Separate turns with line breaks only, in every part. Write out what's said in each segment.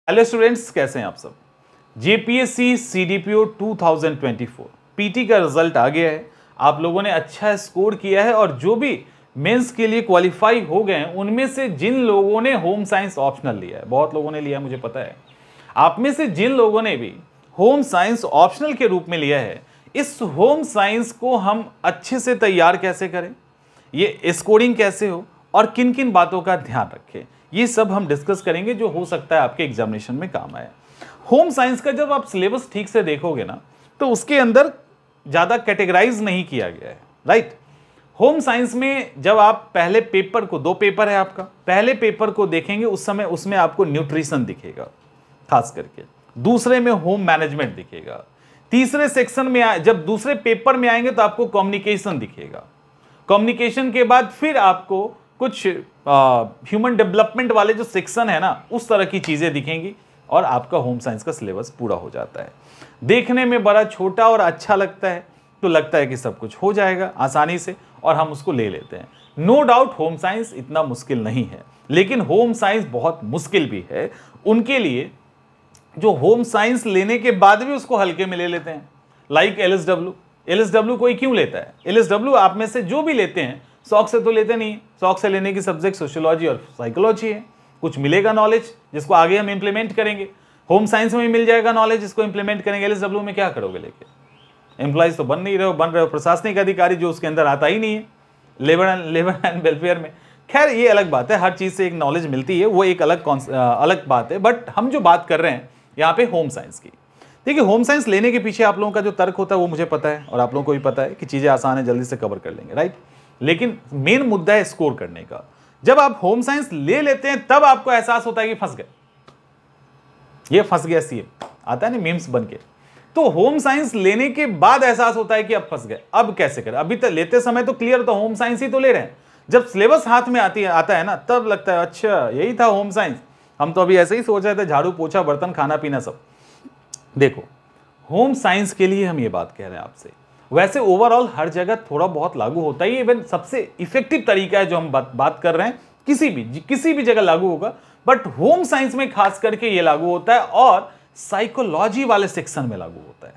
Hello students, कैसे हैं आप सब। जेपीएससी सीडीपीओ 2024 पीटी का रिजल्ट आ गया है। आप लोगों ने अच्छा स्कोर किया है और जो भी मेंस के लिए क्वालिफाई हो गए हैं उनमें से जिन लोगों ने होम साइंस ऑप्शनल लिया है, बहुत लोगों ने लिया है मुझे पता है, आप में से जिन लोगों ने भी होम साइंस ऑप्शनल के रूप में लिया है, इस होम साइंस को हम अच्छे से तैयार कैसे करें, ये स्कोरिंग कैसे हो और किन किन बातों का ध्यान रखें, ये सब हम डिस्कस करेंगे जो हो सकता है आपके एग्जामिनेशन में काम आए। होम साइंस का जब आप सिलेबस ठीक से देखोगे ना तो उसके अंदर ज़्यादा कैटेगराइज नहीं किया गया है, राइट। होम साइंस में जब आप पहले पेपर को, दो पेपर है आपका, पहले पेपर को देखेंगे उस समय उसमें आपको न्यूट्रिशन दिखेगा खास करके, दूसरे में होम मैनेजमेंट दिखेगा, तीसरे सेक्शन में जब दूसरे पेपर में आएंगे तो आपको कम्युनिकेशन दिखेगा, कम्युनिकेशन के बाद फिर आपको कुछ ह्यूमन डेवलपमेंट वाले जो सेक्शन है ना उस तरह की चीजें दिखेंगी और आपका होम साइंस का सिलेबस पूरा हो जाता है। देखने में बड़ा छोटा और अच्छा लगता है, तो लगता है कि सब कुछ हो जाएगा आसानी से और हम उसको ले लेते हैं। नो डाउट होम साइंस इतना मुश्किल नहीं है, लेकिन होम साइंस बहुत मुश्किल भी है उनके लिए जो होम साइंस लेने के बाद भी उसको हल्के में ले लेते हैं। लाइक एलएसडब्ल्यू कोई क्यों लेता है? एलएसडब्ल्यू आप में से जो भी लेते हैं शौक से तो लेते नहीं, शौक से लेने की सब्जेक्ट सोशियोलॉजी और साइकोलॉजी है। कुछ मिलेगा नॉलेज जिसको आगे हम इंप्लीमेंट करेंगे, होम साइंस में भी मिल जाएगा नॉलेज जिसको इंप्लीमेंट करेंगे। एलएसडब्ल्यू में क्या करोगे लेके? एम्प्लॉइज तो बन रहे हो प्रशासनिक अधिकारी जो उसके अंदर आता ही नहीं है, लेबर एंड वेलफेयर में। खैर ये अलग बात है, हर चीज से एक नॉलेज मिलती है, वो एक अलग बात है। बट हम जो बात कर रहे हैं यहाँ पे होम साइंस की, देखिए होम साइंस लेने के पीछे आप लोगों का जो तर्क होता है वो मुझे पता है और आप लोगों को भी पता है कि चीजें आसान है, जल्दी से कवर कर लेंगे, राइट। लेकिन मेन मुद्दा है स्कोर करने का। जब आप होम साइंस ले लेते हैं तब आपको एहसास होता है कि फंस गए, ये फंस गया सीए, आता है ना मीम्स बन के। तो होम साइंस लेने के बाद एहसास होता है कि अब फंस गए, अब कैसे करें। अभी तक लेते समय तो क्लियर, तो होम साइंस ही तो ले रहे हैं। जब सिलेबस हाथ में आता है ना तब लगता है अच्छा यही था होम साइंस, हम तो अभी ऐसे ही सोच रहे थे, झाड़ू पोछा बर्तन खाना पीना सब। देखो होम साइंस के लिए हम ये बात कह रहे हैं आपसे, वैसे ओवरऑल हर जगह थोड़ा बहुत लागू होता ही, इवन सबसे इफेक्टिव तरीका है जो हम बात कर रहे हैं किसी भी जगह लागू होगा, बट होम साइंस में खास करके ये लागू होता है और साइकोलॉजी वाले सेक्शन में लागू होता है।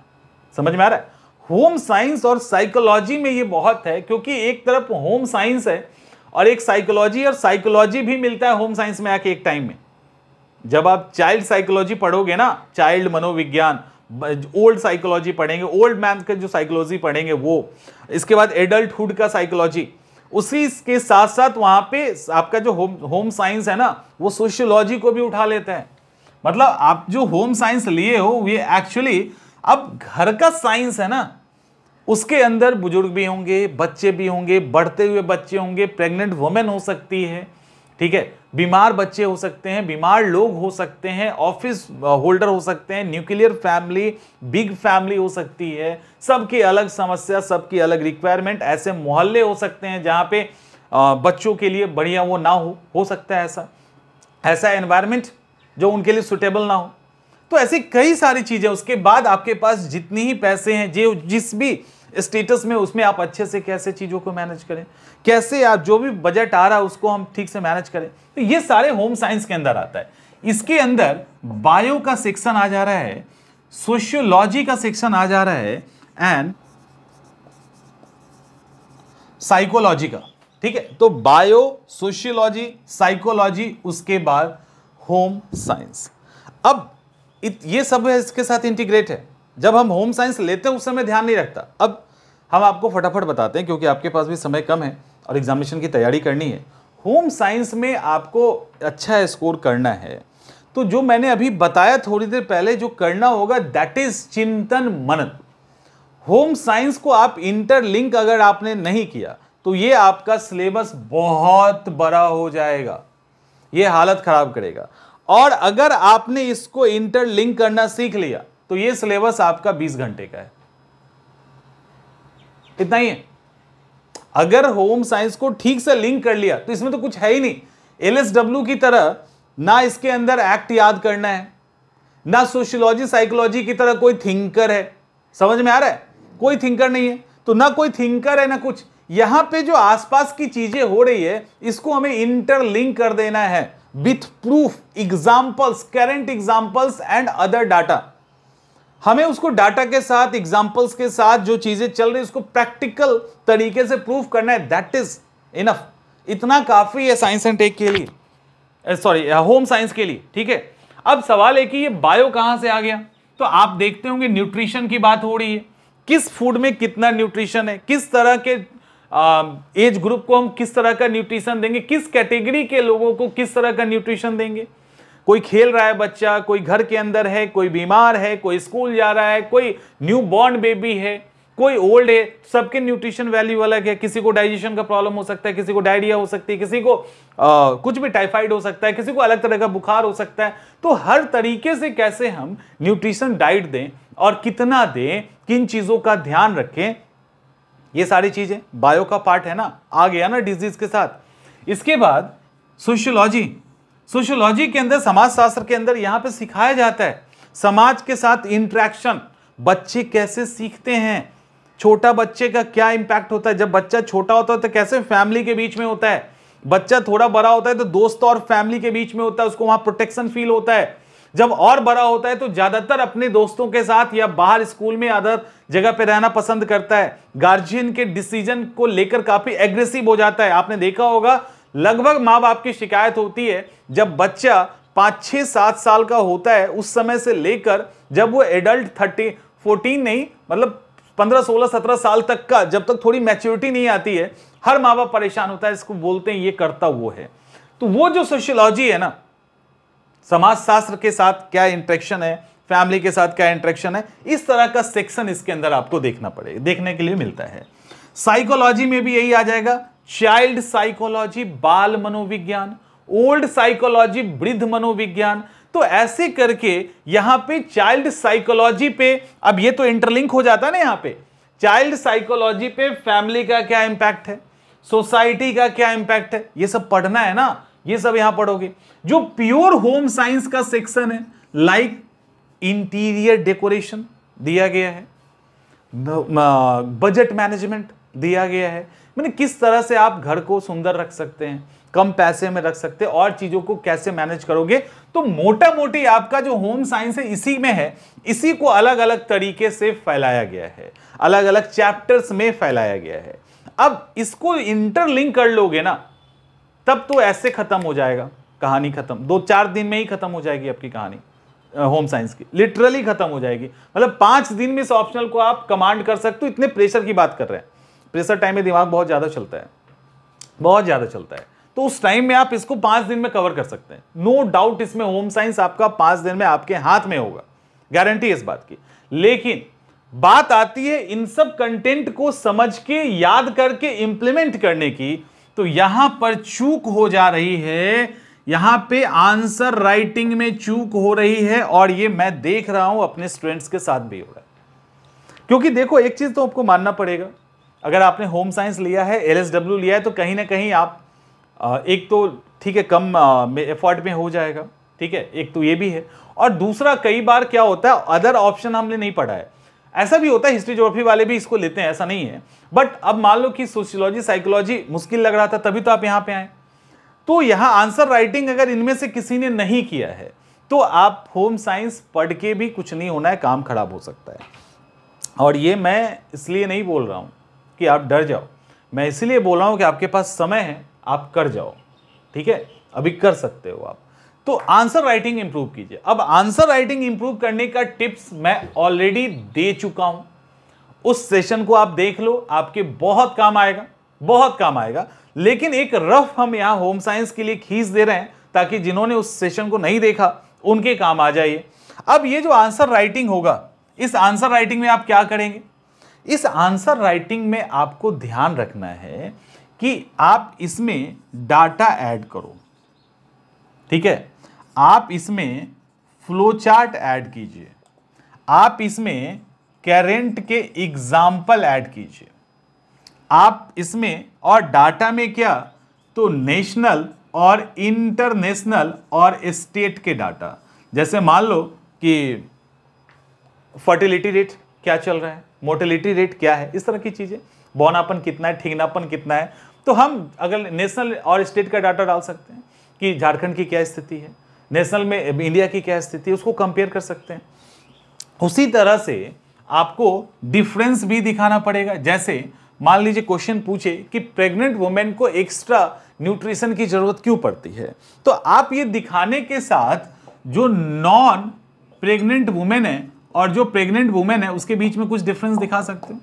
समझ में आ रहा है? होम साइंस और साइकोलॉजी में ये बहुत है, क्योंकि एक तरफ होम साइंस है और एक साइकोलॉजी, और साइकोलॉजी भी मिलता है होम साइंस में आके एक टाइम में। जब आप चाइल्ड साइकोलॉजी पढ़ोगे ना, चाइल्ड मनोविज्ञान, ओल्ड साइकोलॉजी पढ़ेंगे, ओल्ड मैन का जो साइकोलॉजी पढ़ेंगे वो, इसके बाद एडल्टहुड का साइकोलॉजी, उसी के साथ साथ वहां पे आपका जो होम साइंस है ना वो सोशियोलॉजी को भी उठा लेते हैं। मतलब आप जो होम साइंस लिए हो ये एक्चुअली अब घर का साइंस है ना, उसके अंदर बुजुर्ग भी होंगे, बच्चे भी होंगे, बढ़ते हुए बच्चे होंगे, प्रेग्नेंट वुमेन हो सकती है, ठीक है, बीमार बच्चे हो सकते हैं, बीमार लोग हो सकते हैं, ऑफिस होल्डर हो सकते हैं, न्यूक्लियर फैमिली, बिग फैमिली हो सकती है, सबकी अलग समस्या, सबकी अलग रिक्वायरमेंट। ऐसे मोहल्ले हो सकते हैं जहां पे बच्चों के लिए बढ़िया वो ना हो सकता है ऐसा एनवायरमेंट जो उनके लिए सुटेबल ना हो। तो ऐसी कई सारी चीजें। उसके बाद आपके पास जितनी ही पैसे हैं, जो जिस भी स्टेटस में, उसमें आप अच्छे से कैसे चीजों को मैनेज करें, कैसे आप जो भी बजट आ रहा है उसको हम ठीक से मैनेज करें, तो ये सारे होम साइंस के अंदर आता है। इसके अंदर बायो का सेक्शन आ जा रहा है, सोशियोलॉजी का सेक्शन आ जा रहा है एंड साइकोलॉजी का, ठीक है। तो बायो, सोशियोलॉजी, साइकोलॉजी, उसके बाद होम साइंस। अब ये सब है, इसके साथ इंटीग्रेट है। जब हम होम साइंस लेते हैं उस समय ध्यान नहीं रखता। अब हम आपको फटाफट बताते हैं क्योंकि आपके पास भी समय कम है और एग्जामिनेशन की तैयारी करनी है। होम साइंस में आपको अच्छा स्कोर करना है तो जो मैंने अभी बताया थोड़ी देर पहले जो करना होगा, दैट इज चिंतन मनन। होम साइंस को आप इंटरलिंक अगर आपने नहीं किया तो ये आपका सिलेबस बहुत बड़ा हो जाएगा, ये हालत खराब करेगा। और अगर आपने इसको इंटरलिंक करना सीख लिया तो ये सिलेबस आपका 20 घंटे का है, इतना ही है। अगर होम साइंस को ठीक से लिंक कर लिया तो इसमें तो कुछ है ही नहीं। एलएसडब्ल्यू की तरह ना इसके अंदर एक्ट याद करना है, ना सोशियोलॉजी साइकोलॉजी की तरह कोई थिंकर है। समझ में आ रहा है? कोई थिंकर नहीं है, तो ना कोई थिंकर है ना कुछ। यहां पे जो आसपास की चीजें हो रही है इसको हमें इंटरलिंक कर देना है। With proof, examples, current examples and other data. हमें उसको डाटा के साथ, एग्जाम्पल्स के साथ जो चीजें चल रही उसको प्रैक्टिकल तरीके से प्रूफ करना है। दैट इज इनफ, इतना काफी है साइंस एंड टेक के लिए, सॉरी होम साइंस के लिए। ठीक है, अब सवाल है कि ये बायो कहां से आ गया। तो आप देखते होंगे न्यूट्रिशन की बात हो रही है, किस फूड में कितना न्यूट्रिशन है, किस तरह के एज ग्रुप को हम किस तरह का न्यूट्रिशन देंगे, किस कैटेगरी के लोगों को किस तरह का न्यूट्रिशन देंगे। कोई खेल रहा है बच्चा, कोई घर के अंदर है, कोई बीमार है, कोई स्कूल जा रहा है, कोई न्यू बॉर्न बेबी है, कोई ओल्ड है, सबके न्यूट्रिशन वैल्यू अलग है। किसी को डाइजेशन का प्रॉब्लम हो सकता है, किसी को डायरिया हो सकती है, किसी को कुछ भी टाइफाइड हो सकता है, किसी को अलग तरह का बुखार हो सकता है। तो हर तरीके से कैसे हम न्यूट्रिशन डाइट दें और कितना दें, किन चीजों का ध्यान रखें, ये सारी चीजें बायो का पार्ट है ना, आ गया ना डिजीज के साथ। इसके बाद सोशियोलॉजी, सोशियोलॉजी के अंदर, समाज शास्त्र के अंदर यहां पे सिखाया जाता है समाज के साथ इंटरेक्शन, बच्चे कैसे सीखते हैं, छोटा बच्चे का क्या इंपैक्ट होता है। जब बच्चा छोटा होता है तो कैसे फैमिली के बीच में होता है, बच्चा थोड़ा बड़ा होता है तो दोस्त और फैमिली के बीच में होता है, उसको वहां प्रोटेक्शन फील होता है। जब और बड़ा होता है तो ज्यादातर अपने दोस्तों के साथ या बाहर स्कूल में अदर जगह पे रहना पसंद करता है, गार्जियन के डिसीजन को लेकर काफी एग्रेसिव हो जाता है। आपने देखा होगा लगभग माँ बाप की शिकायत होती है जब बच्चा 5, 6, 7 साल का होता है, उस समय से लेकर जब वो एडल्ट 14 नहीं, मतलब 15, 16, 17 साल तक का, जब तक थोड़ी मैच्योरिटी नहीं आती है, हर माँ बाप परेशान होता है, इसको बोलते हैं ये करता वो है। तो वो जो सोशियोलॉजी है ना, समाज शास्त्र के साथ क्या इंटरेक्शन है, फैमिली के साथ क्या इंटरेक्शन है, इस तरह का सेक्शन इसके अंदर आपको देखना पड़ेगा, देखने के लिए मिलता है। साइकोलॉजी में भी यही आ जाएगा, चाइल्ड साइकोलॉजी बाल मनोविज्ञान, ओल्ड साइकोलॉजी वृद्ध मनोविज्ञान। तो ऐसे करके यहां पे चाइल्ड साइकोलॉजी पे, अब ये तो इंटरलिंक हो जाता है ना, यहां पे चाइल्ड साइकोलॉजी पे फैमिली का क्या इंपैक्ट है, सोसाइटी का क्या इंपैक्ट है, ये सब पढ़ना है ना, ये सब यहां पढ़ोगे। जो प्योर होम साइंस का सेक्शन है, लाइक इंटीरियर डेकोरेशन दिया गया है, बजट मैनेजमेंट दिया गया है, मैंने किस तरह से आप घर को सुंदर रख सकते हैं, कम पैसे में रख सकते हैं, और चीजों को कैसे मैनेज करोगे। तो मोटा मोटी आपका जो होम साइंस है इसी में है, इसी को अलग अलग तरीके से फैलाया गया है, अलग अलग चैप्टर्स में फैलाया गया है। अब इसको इंटरलिंक कर लोगे ना, तब तो ऐसे खत्म हो जाएगा, कहानी खत्म, 2-4 दिन में ही खत्म हो जाएगी आपकी कहानी होम साइंस की, लिटरली खत्म हो जाएगी। मतलब 5 दिन में इस ऑप्शनल को आप कमांड कर सकते हो। इतने प्रेशर की बात कर रहे हैं, प्रेशर टाइम में दिमाग बहुत ज्यादा चलता है, बहुत ज्यादा चलता है, तो उस टाइम में आप इसको 5 दिन में कवर कर सकते हैं। नो डाउट इसमें होम साइंस आपका 5 दिन में आपके हाथ में होगा, गारंटी इस बात की। लेकिन बात आती है इन सब कंटेंट को समझ के, याद करके इंप्लीमेंट करने की, तो यहां पर चूक हो जा रही है, यहां पे आंसर राइटिंग में चूक हो रही है, और ये मैं देख रहा हूं अपने स्टूडेंट्स के साथ भी हो रहा है। क्योंकि देखो, एक चीज तो आपको मानना पड़ेगा, अगर आपने होम साइंस लिया है, LSW लिया है, तो कहीं ना कहीं आप एक तो ठीक है कम एफर्ट में हो जाएगा, ठीक है, एक तो ये भी है, और दूसरा कई बार क्या होता है अदर ऑप्शन हमने नहीं पढ़ा है, ऐसा भी होता है, हिस्ट्री ज्योग्राफी वाले भी इसको लेते हैं, ऐसा नहीं है। बट अब मान लो कि सोशियोलॉजी साइकोलॉजी मुश्किल लग रहा था, तभी तो आप यहां पे आए। तो यहां आंसर राइटिंग अगर इनमें से किसी ने नहीं किया है तो आप होम साइंस पढ़ के भी कुछ नहीं होना है, काम खराब हो सकता है। और ये मैं इसलिए नहीं बोल रहा हूं कि आप डर जाओ, मैं इसलिए बोल रहा हूं कि आपके पास समय है, आप कर जाओ, ठीक है, अभी कर सकते हो आप। तो आंसर राइटिंग इंप्रूव कीजिए। अब आंसर राइटिंग इंप्रूव करने का टिप्स मैं ऑलरेडी दे चुका हूं, उस सेशन को आप देख लो, आपके बहुत काम आएगा, बहुत काम आएगा। लेकिन एक रफ हम यहां होम साइंस के लिए खींच दे रहे हैं ताकि जिन्होंने उस सेशन को नहीं देखा उनके काम आ जाइए। अब ये जो आंसर राइटिंग होगा, इस आंसर राइटिंग में आप क्या करेंगे, इस आंसर राइटिंग में आपको ध्यान रखना है कि आप इसमें डाटा ऐड करो, ठीक है, आप इसमें फ्लो चार्ट ऐड कीजिए, आप इसमें करेंट के एग्जाम्पल ऐड कीजिए, आप इसमें, और डाटा में क्या, तो नेशनल और इंटरनेशनल और स्टेट के डाटा, जैसे मान लो कि फर्टिलिटी रेट क्या चल रहा है, मोर्टेलिटी रेट क्या है, इस तरह की चीजें, बौनापन कितना है, ठीकनापन कितना है, तो हम अगर नेशनल और स्टेट का डाटा डाल सकते हैं। कि झारखंड की क्या स्थिति है, नेशनल में इंडिया की क्या स्थिति है, उसको कंपेयर कर सकते हैं। उसी तरह से आपको डिफरेंस भी दिखाना पड़ेगा। जैसे मान लीजिए क्वेश्चन पूछे कि प्रेग्नेंट वुमेन को एक्स्ट्रा न्यूट्रिशन की जरूरत क्यों पड़ती है, तो आप ये दिखाने के साथ जो नॉन प्रेग्नेंट वुमेन है और जो प्रेग्नेंट वुमेन है उसके बीच में कुछ डिफरेंस दिखा सकते हैं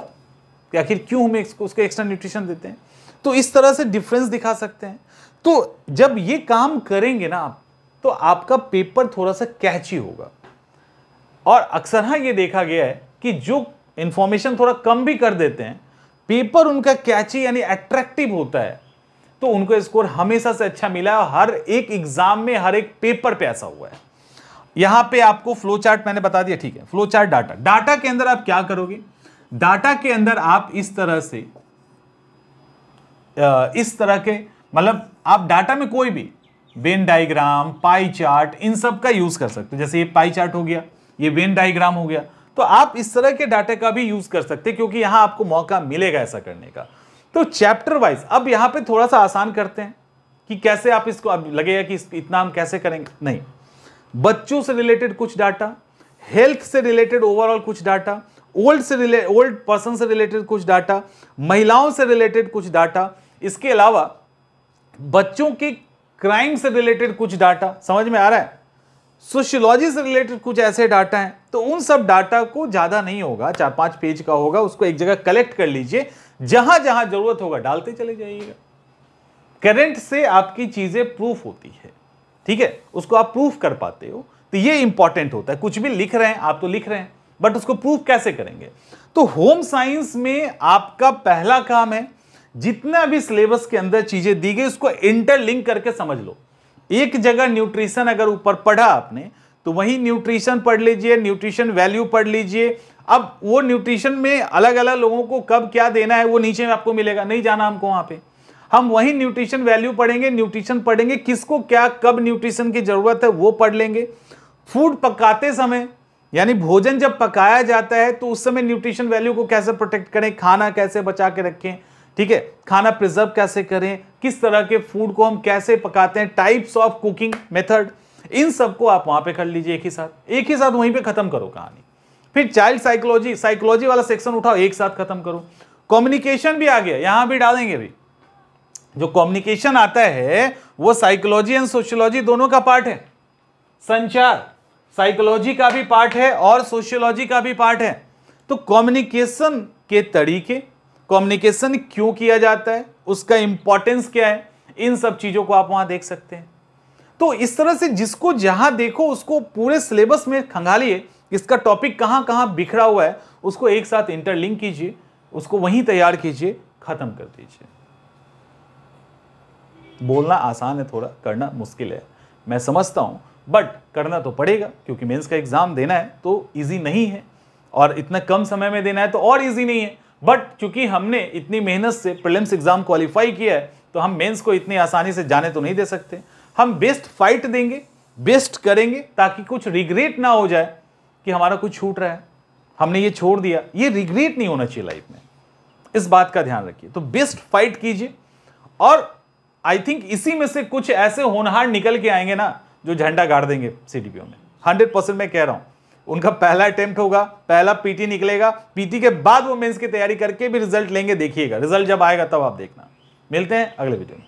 कि आखिर क्यों हम उसको एक्स्ट्रा न्यूट्रिशन देते हैं। तो इस तरह से डिफरेंस दिखा सकते हैं। तो जब ये काम करेंगे ना आप, तो आपका पेपर थोड़ा सा कैची होगा। और अक्सर हाँ ये देखा गया है कि जो इंफॉर्मेशन थोड़ा कम भी कर देते हैं, पेपर उनका कैची यानी अट्रैक्टिव होता है, तो उनको स्कोर हमेशा से अच्छा मिला है। हर एक एग्जाम में हर एक पेपर पे ऐसा हुआ है। यहां पे आपको फ्लो चार्ट मैंने बता दिया, ठीक है। फ्लो चार्ट डाटा के अंदर आप क्या करोगे, डाटा के अंदर आप इस तरह से इस तरह के मतलब आप डाटा में कोई भी वेन डायग्राम, पाई चार्ट, इन सब का यूज कर सकते हो। जैसे ये पाई चार्ट हो गया, ये वेन डायग्राम हो गया, तो आप इस तरह के डाटा का भी यूज कर सकते हैं, क्योंकि यहां आपको मौका मिलेगा ऐसा करने का। तो चैप्टर वाइज अब यहां पे थोड़ा सा आसान करते हैं कि कैसे आप इसको, अब लगेगा कि इतना हम कैसे करेंगे, नहीं। बच्चों से रिलेटेड कुछ डाटा, हेल्थ से रिलेटेड ओवरऑल कुछ डाटा, ओल्ड पर्सन से रिलेटेड कुछ डाटा, महिलाओं से रिलेटेड कुछ डाटा, इसके अलावा बच्चों के क्राइम से रिलेटेड कुछ डाटा, समझ में आ रहा है, सोशियोलॉजी से रिलेटेड कुछ ऐसे डाटा हैं। तो उन सब डाटा को ज्यादा नहीं होगा, 4-5 पेज का होगा, उसको एक जगह कलेक्ट कर लीजिए, जहां जहां जरूरत होगा डालते चले जाइएगा। करंट से आपकी चीजें प्रूफ होती है, ठीक है, उसको आप प्रूफ कर पाते हो, तो ये इंपॉर्टेंट होता है। कुछ भी लिख रहे हैं आप तो लिख रहे हैं, बट उसको प्रूफ कैसे करेंगे। तो होम साइंस में आपका पहला काम है, जितना भी सिलेबस के अंदर चीजें दी गई उसको इंटरलिंक करके समझ लो। एक जगह न्यूट्रिशन अगर ऊपर पढ़ा आपने, तो वही न्यूट्रिशन पढ़ लीजिए, न्यूट्रिशन वैल्यू पढ़ लीजिए। अब वो न्यूट्रिशन में अलग अलग लोगों को कब क्या देना है वो नीचे में आपको मिलेगा, नहीं जाना हमको वहां पे। हम वही न्यूट्रिशन वैल्यू पढ़ेंगे, न्यूट्रिशन पढ़ेंगे, किसको क्या कब न्यूट्रिशन की जरूरत है वो पढ़ लेंगे। फूड पकाते समय यानी भोजन जब पकाया जाता है तो उस समय न्यूट्रिशन वैल्यू को कैसे प्रोटेक्ट करें, खाना कैसे बचा के रखें, ठीक है, खाना प्रिजर्व कैसे करें, किस तरह के फूड को हम कैसे पकाते हैं, टाइप्स ऑफ कुकिंग मेथड, इन सबको आप वहां पे कर लीजिए एक ही साथ वहीं पे खत्म करो कहानी। फिर चाइल्ड साइकोलॉजी वाला सेक्शन उठाओ, एक साथ खत्म करो। कम्युनिकेशन भी आ गया, यहां भी डालेंगे भी। जो कम्युनिकेशन आता है वो साइकोलॉजी एंड सोशियोलॉजी दोनों का पार्ट है। संचार साइकोलॉजी का भी पार्ट है और सोशियोलॉजी का भी पार्ट है। तो कम्युनिकेशन के तरीके, कम्युनिकेशन क्यों किया जाता है, उसका इंपॉर्टेंस क्या है, इन सब चीजों को आप वहां देख सकते हैं। तो इस तरह से जिसको जहां देखो उसको पूरे सिलेबस में खंगालिए, इसका टॉपिक कहां कहां बिखरा हुआ है उसको एक साथ इंटरलिंक कीजिए, उसको वहीं तैयार कीजिए, खत्म कर दीजिए। बोलना आसान है, थोड़ा करना मुश्किल है, मैं समझता हूं, बट करना तो पड़ेगा, क्योंकि मेंस का एग्जाम देना है तो इजी नहीं है, और इतना कम समय में देना है तो और इजी नहीं है। बट चूंकि हमने इतनी मेहनत से प्रीलिम्स एग्जाम क्वालिफाई किया है, तो हम मेंस को इतनी आसानी से जाने तो नहीं दे सकते। हम बेस्ट फाइट देंगे, बेस्ट करेंगे, ताकि कुछ रिग्रेट ना हो जाए कि हमारा कुछ छूट रहा है, हमने ये छोड़ दिया। ये रिग्रेट नहीं होना चाहिए लाइफ में, इस बात का ध्यान रखिए। तो बेस्ट फाइट कीजिए, और आई थिंक इसी में से कुछ ऐसे होनहार निकल के आएंगे ना जो झंडा गाड़ देंगे सीडीपीओ में, 100% मैं कह रहा हूं। उनका पहला अटेम्प्ट होगा, पहला पीटी निकलेगा, पीटी के बाद वो मेंस की तैयारी करके भी रिजल्ट लेंगे। देखिएगा रिजल्ट जब आएगा तब आप देखना। मिलते हैं अगले वीडियो में।